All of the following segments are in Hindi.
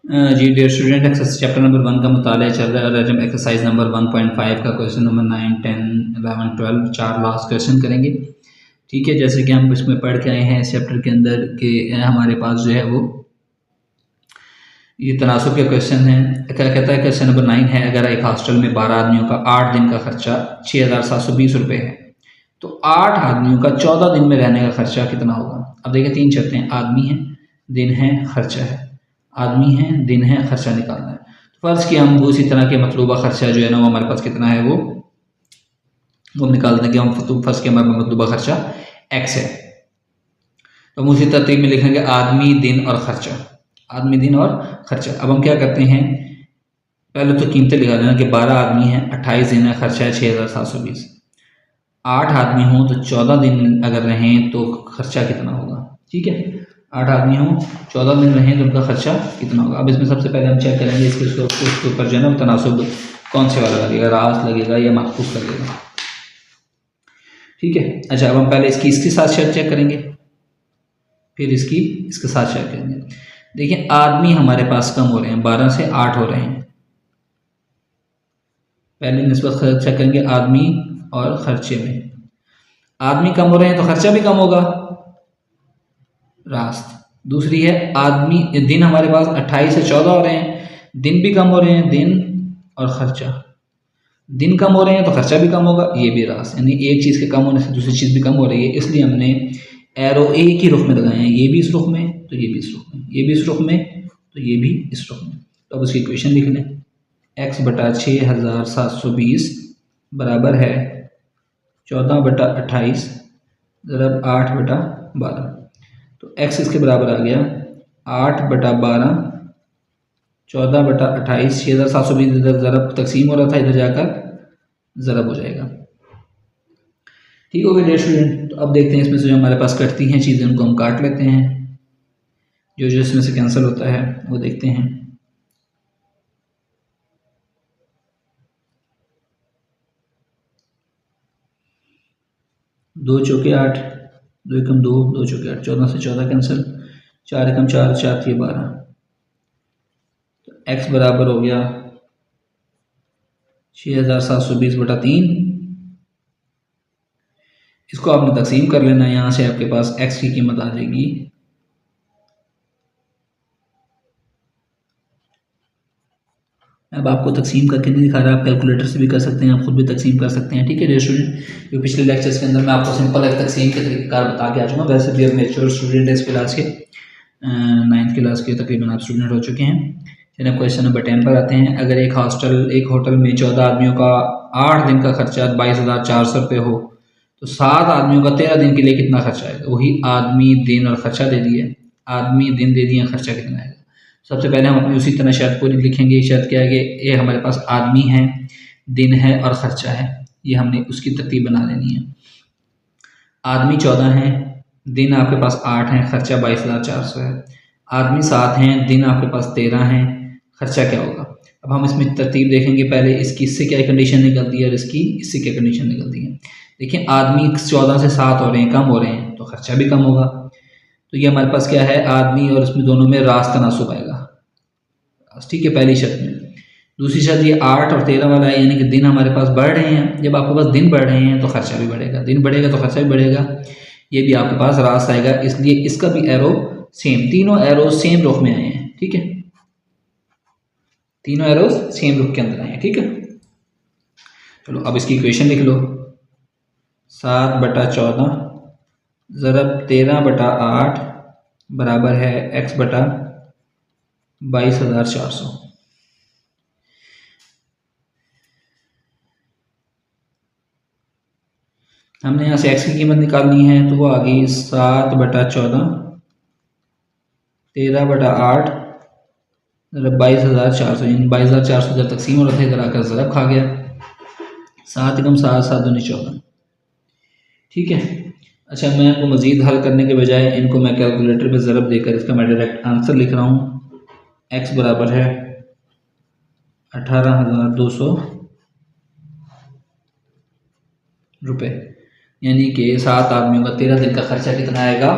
जी dear student, exercise chapter number 1 का मुताला चल रहा है और आज हम एक्सरसाइज नंबर 1.5 का क्वेश्चन नंबर 9, 10, 11, 12 चार लास्ट क्वेश्चन करेंगे। ठीक है, जैसे कि हम इसमें पढ़ के आए हैं इस चैप्टर के अंदर कि हमारे पास जो है वो ये तनासुब के क्वेश्चन है। क्या कहता है क्वेश्चन नंबर 9 है, अगर एक हॉस्टल में 12 आदमियों का 8 दिन का खर्चा 6,720 रुपये है तो 8 आदमियों का 14 दिन में रहने का खर्चा कितना होगा। अब देखिए तीन शर्तें हैं, आदमी है, दिन है, खर्चा है। आदमी है, दिन है, खर्चा निकालना है। तो फर्ज किया हम उसी तरह के मतलूबा खर्चा जो है ना वो हमारे पास कितना है वो हम निकाल देंगे। हम फर्ज के हमारे मतलूबा खर्चा एक्स है तो हम उसी तरतीब में लिखेंगे आदमी, दिन और खर्चा। आदमी, दिन और खर्चा। अब हम क्या करते हैं, पहले तो कीमतें लिखा देना कि 12 आदमी हैं, 28 दिन है, खर्चा है 6,720। 8 आदमी हों तो 14 दिन अगर रहें तो खर्चा कितना होगा। ठीक है, 8 आदमी हों 14 दिन रहें तो उनका खर्चा कितना होगा। अब इसमें सबसे पहले हम चेक करेंगे इसके ऊपर जो है ना तनासुब कौन से वाला लगेगा, रास लगेगा या माकूस लगेगा। ठीक है, अच्छा अब हम पहले इसके साथ शर्त चेक करेंगे, फिर इसके साथ चेक करेंगे। देखिए आदमी हमारे पास कम हो रहे हैं, 12 से 8 हो रहे हैं। पहले निस्बत चेक करेंगे आदमी और खर्चे में। आदमी कम हो रहे हैं तो खर्चा भी कम होगा, रास्त। दूसरी है आदमी, दिन हमारे पास 28 से 14 हो रहे हैं, दिन भी कम हो रहे हैं, दिन और खर्चा। दिन कम हो रहे हैं तो खर्चा भी कम होगा, ये भी रास्त। यानी एक चीज़ के कम होने से दूसरी चीज़ भी कम हो रही है, इसलिए हमने एरो एक ही रुख में लगाए हैं। ये भी इस रुख में तो ये भी इस रुख में, ये भी इस रुख में तो ये भी इस रुख में। तो अब उसकी इक्वेशन लिख लें, x बटा 6,720 बराबर है 14 बटा 28 ज़रब 8 बटा 12। तो x इसके बराबर आ गया 8 बटा 12, 14 बटा 28। 6,720 इधर ज़रब तकसीम हो रहा था, इधर जाकर ज़रब हो जाएगा। ठीक हो गया स्टूडेंट। तो अब देखते हैं इसमें से जो हमारे पास कटती हैं चीज़ें उनको हम काट लेते हैं, जो जो इसमें से कैंसिल होता है वो देखते हैं। दो चौके 8, 2 एकम 2, 2 चौके 8, 14 से 14 कैंसिल, 4 एकम 4, 4 3 12। तो x बराबर हो गया 6,720 बटा 3। इसको आपने तकसीम कर लेना, यहाँ से आपके पास x की कीमत आ जाएगी अब आपको तकसीम करके नहीं दिखा रहा, आप कैलकुलेटर से भी कर सकते हैं, आप खुद भी तकसीम कर सकते हैं। ठीक है स्टूडेंट, जो पिछले लेक्चर्स के अंदर मैं आपको सिंपल एक तकसीम के तरीक़ेकार बता के आ जाऊँगा। वैसे भी अब मेच्योर स्टूडेंट है इस क्लास के, 9th क्लास के तकरीबन आप स्टूडेंट हो चुके हैं। चलिए क्वेश्चन नंबर 10 पर आते हैं। अगर एक होटल में 14 आदमियों का 8 दिन का खर्चा 22,400 रुपये हो तो 7 आदमियों का 13 दिन के लिए कितना खर्चा आएगा। वही आदमी, दिन और खर्चा दे दिए, आदमी दिन दे दिए, खर्चा कितना आएगा। सबसे पहले हम अपनी उसी तरह शर्त को लिखेंगे। शर्त क्या है कि ये हमारे पास आदमी है, दिन है और खर्चा है, ये हमने उसकी तरतीब बना लेनी है। आदमी 14 हैं, दिन आपके पास 8 हैं, खर्चा 22,400 है। आदमी 7 हैं, दिन आपके पास 13 हैं, खर्चा क्या होगा। अब हम इसमें तरतीब देखेंगे, पहले इसकी इससे क्या कंडीशन निकलती है और इसकी इससे क्या कंडीशन निकलती है। देखिए आदमी 14 से 7 हो रहे हैं, कम हो रहे हैं तो खर्चा भी कम होगा। तो ये हमारे पास क्या है, आदमी और इसमें दोनों में रास्त तनासुब आएगा। ठीक है, पहली शर्त में। दूसरी शर्त ये 8 और 13 वाला है, यानी कि दिन हमारे पास बढ़ रहे हैं। जब आपके पास दिन बढ़ रहे हैं तो खर्चा भी बढ़ेगा, दिन बढ़ेगा तो खर्चा भी बढ़ेगा, ये भी आपके पास रास्त आएगा। इसलिए इसका भी एरो सेम, तीनों एरो सेम रुख में आए हैं। ठीक है, तीनों एरो सेम रुख के अंदर आए हैं। ठीक है, चलो अब इसकी इक्वेशन लिख लो, 7 बटा 14 ज़रब 13 बटा 8 बराबर है x बटा 22,400। हमने यहाँ से x की कीमत निकालनी है तो वो आ गई 7 बटा 14, 13 बटा 8 22,400। इन 22,400 जब तकसीम हो रहा था इधर आकर ज़रब खा गया, 7 एकम 7, 7 दूनी 14। ठीक है, अच्छा मैं इनको मज़ीद हल करने के बजाय इनको मैं कैलकुलेटर पे ज़रब देकर इसका मैं डायरेक्ट आंसर लिख रहा हूँ। x बराबर है 18,200 रुपये, यानी कि 7 आदमियों का 13 दिन का खर्चा कितना आएगा,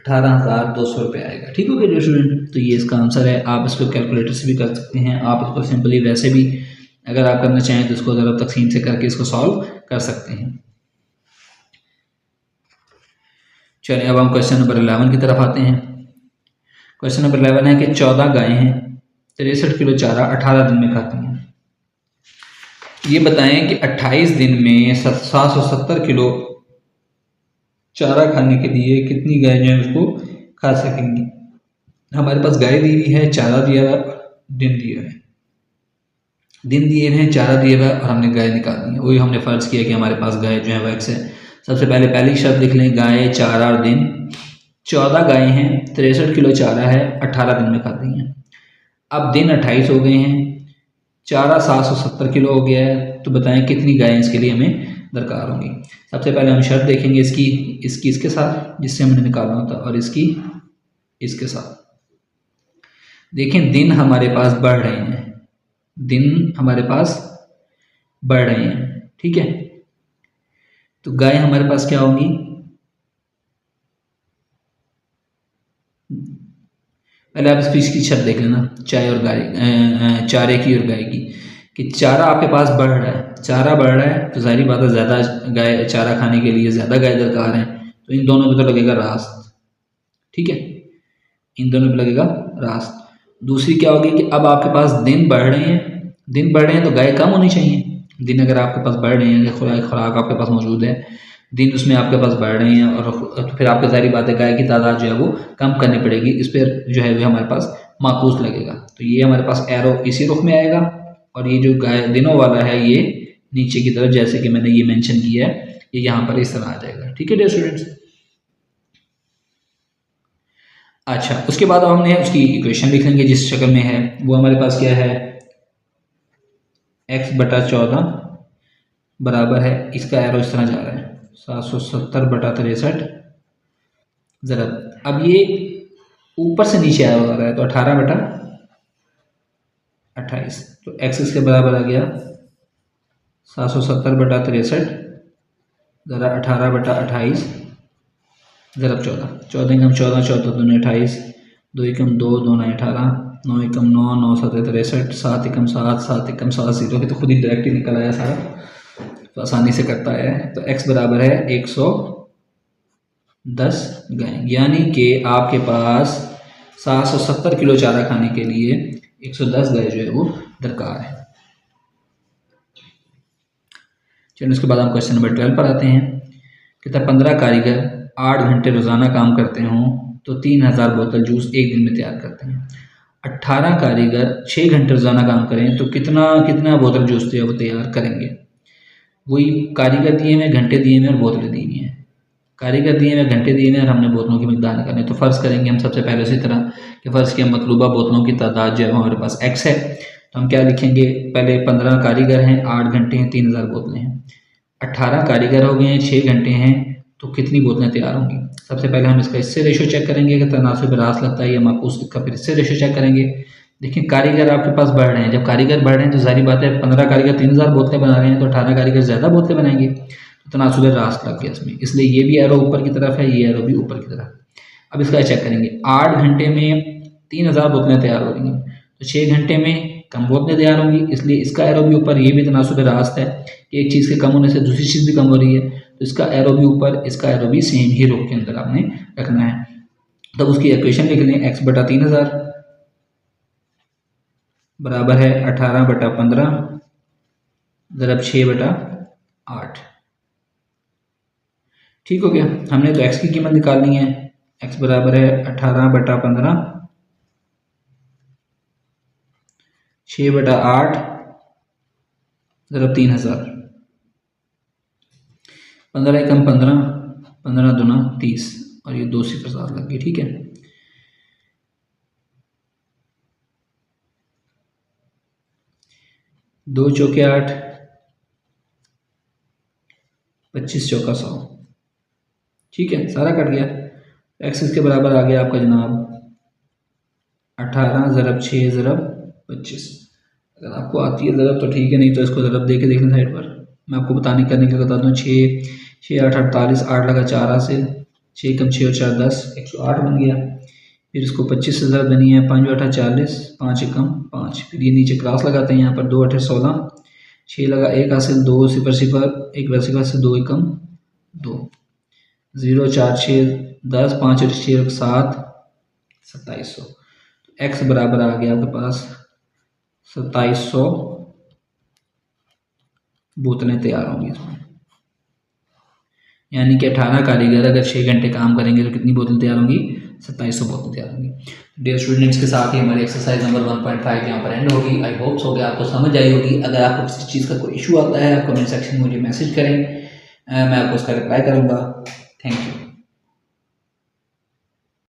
18,200 रुपये आएगा। ठीक हो गया स्टूडेंट, तो ये इसका आंसर है। आप इसको कैलकुलेटर से भी कर सकते हैं, आप इसको सिंपली वैसे भी अगर आप करना चाहें तो इसको ज़रा तकसीम से करके इसको सॉल्व कर सकते हैं। चलिए अब हम क्वेश्चन नंबर 11 की तरफ आते हैं। क्वेश्चन नंबर 11 है कि 14 गायें हैं, 63 किलो चारा 18 दिन में खाती हैं। ये बताएं कि 28 दिन में 770 किलो चारा खाने के लिए कितनी गाय जो है उसको खा सकेंगी। हमारे पास गाय दी हुई है, चारा दिया हुआ, दिन दिए हुए हैं, दिन दिए हुए हैं, चारा दिया हुआ है और हमने गाय निकालनी है। वही हमने फ़र्ज़ किया कि हमारे पास गाय जो है वो एक्स है। सबसे पहले पहली शर्त लिख लें, गाय, चारा और दिन। 14 गायें हैं, 63 किलो चारा है, 18 दिन में खाती हैं। अब दिन 28 हो गए हैं, चारा 770 किलो हो गया है, तो बताएं कितनी गायें इसके लिए हमें दरकार होंगी। सबसे पहले हम शर्त देखेंगे इसकी इसके साथ जिससे हमने निकालना होता है और इसकी इसके साथ। देखें दिन हमारे पास बढ़ रहे हैं, दिन हमारे पास बढ़ रहे हैं, ठीक है। तो गाय हमारे पास क्या होंगी, पहले आप इस की शर्त देख लेना, चाय और गाय, चारे की और गाय की, कि चारा आपके पास बढ़ रहा है, चारा बढ़ रहा है तो जाहिर बात है ज़्यादा गाय चारा खाने के लिए ज़्यादा गाय दरकार है, तो इन दोनों पे तो लगेगा रास्त, ठीक है, इन दोनों पे लगेगा रास्त। दूसरी क्या होगी कि अब आपके पास दिन बढ़ रहे हैं, दिन बढ़ रहे हैं तो गाय कम होनी चाहिए। दिन अगर आपके पास बढ़ रहे हैं, खुराक आपके पास मौजूद है, दिन उसमें आपके पास बढ़ रहे हैं और तो फिर आपको जाहिर बात है गाय की तादाद जो है वो कम करनी पड़ेगी। इस पर जो है वो हमारे पास माकूस लगेगा, तो ये हमारे पास एरो इसी रुख में आएगा और ये जो गाय दिनों वाला है ये नीचे की तरफ, जैसे कि मैंने ये मेंशन किया है, ये यहाँ पर इस तरह आ जाएगा। ठीक है डियर स्टूडेंट्स। अच्छा, उसके बाद अब हमने उसकी इक्वेशन लिख लेंगे जिस शक्ल में है। वो हमारे पास क्या है, x/14 बराबर है, इसका एरो इस तरह जा रहा है 770/63 ज़रा। अब ये ऊपर से नीचे आ रहा है तो 18/28, तो x इसके बराबर आ गया 770/63 ज़रा 18/28 ज़रा 14, 14 कम 14, 14 दूनी 28, 2 एकम 2, 2 9 18, 9 एकम 9, 9 7 63, 7 एकम 7, 7 एकम 7 0 के तो खुद ही डायरेक्ट ही निकल आया सारा, तो आसानी से करता है। तो x बराबर है 110 गाय, यानी कि आपके पास 770 किलो चारा खाने के लिए 110 गाय जो है वो दरकार है। चलिए उसके बाद हम क्वेश्चन नंबर 12 पर आते हैं। कहता 15 कारीगर 8 घंटे रोज़ाना काम करते हों तो 3000 बोतल जूस एक दिन में तैयार करते हैं। 18 कारीगर 6 घंटे रोज़ाना काम करें तो कितना बोतल जूस जो है वो तैयार करेंगे। वही कारीगर दिए हुए, घंटे दिए हुए और बोतलें दी हुई हैं। कारीगर दिए हुए, घंटे दिए हुए और हमने बोतलों की मिकदार निकालनी है। तो फ़र्ज़ करेंगे हम सबसे पहले उसी तरह कि फ़र्ज़ किया मतलूबा बोतलों की तादाद जो है हमारे पास x है, तो हम क्या लिखेंगे, पहले 15 कारीगर हैं, 8 घंटे हैं, 3000 बोतलें हैं। 18 कारीगर हो गए हैं, 6 घंटे हैं, तो कितनी बोतलें तैयार होंगी। सबसे पहले हम इसका इससे रेशो चेक करेंगे कि तनासुब रास लगता है या माकूस, इसका फिर इससे रेशो चेक करेंगे। देखिए कारीगर आपके पास बढ़ रहे हैं, जब कारीगर बढ़ रहे हैं तो जाहिर बात है 15 कारीगर 3000 बोतलें बना रहे हैं तो 18 कारीगर ज़्यादा बोतलें बनाएंगे, तो तनासुब रास लग गया इसमें, इसलिए ये भी एरो ऊपर की तरफ है, ये एरो भी ऊपर की तरफ। अब इसका चेक करेंगे, 8 घंटे में 3000 बोतलें तैयार हो रही हैं, तो 6 घंटे में कम बोतलें तैयार होंगी, इसलिए इसका एरो भी ऊपर, ये भी तनासुब रास्त है कि एक चीज़ के कम होने से दूसरी चीज़ भी कम हो रही है, तो इसका एरो भी ऊपर, इसका एरो भी सेम ही रुख के अंदर आपने रखना है। तब उसकी इक्वेशन लिख लें, x/3000 बराबर है 18/15 ज़रब 6/8। ठीक हो गया, हमने तो x की कीमत निकालनी है, x बराबर है 18/15 6/8 ज़रब 3000, 15 एकम 15, 15 दूना 30 और ये 2 सिफर साथ लग गई। ठीक है, दो चौके 8, 25 चौका 100। ठीक है, सारा कट गया। एक्स इसके बराबर आ गया आपका जनाब 18 ज़रब 6 ज़रब 25। अगर आपको आती है ज़रब तो ठीक है, नहीं तो इसको ज़रब दे के देखना साइड पर। मैं आपको बताने करने के लिए बता दूँ, 6 6 8 48, 8 लगा 4 हासिल, 6 कम 6 और 4 10, 108 बन गया। फिर इसको 25 से ज़्यादा बनी है, 5 8 40, 5 एकम 5। फिर ये नीचे क्रॉस लगाते हैं, यहाँ पर 2 8 16, 6 लगा 1 हासिल, 2 0 0, 1 वैसे से 2 एकम 2, 0 4 6 10, 5 8 6 7, 2700। एक्स बराबर आ गया आपके पास 2700 बोतलें तैयार होंगी इसमें। यानी कि 18 कारीगर अगर 6 घंटे काम करेंगे तो कितनी बोतल तैयार होंगी? 2700 बोतल तैयार होंगी। डियर स्टूडेंट्स, के साथ ही हमारी एक्सरसाइज नंबर 1.5 यहाँ पर एंड होगी। आई होप्स हो गया आपको समझ आई होगी। अगर आपको किसी चीज़ का कोई इशू आता है आप कमेंट सेक्शन में मुझे मैसेज करें, मैं आपको उसका रिप्लाई करूँगा। Thank you.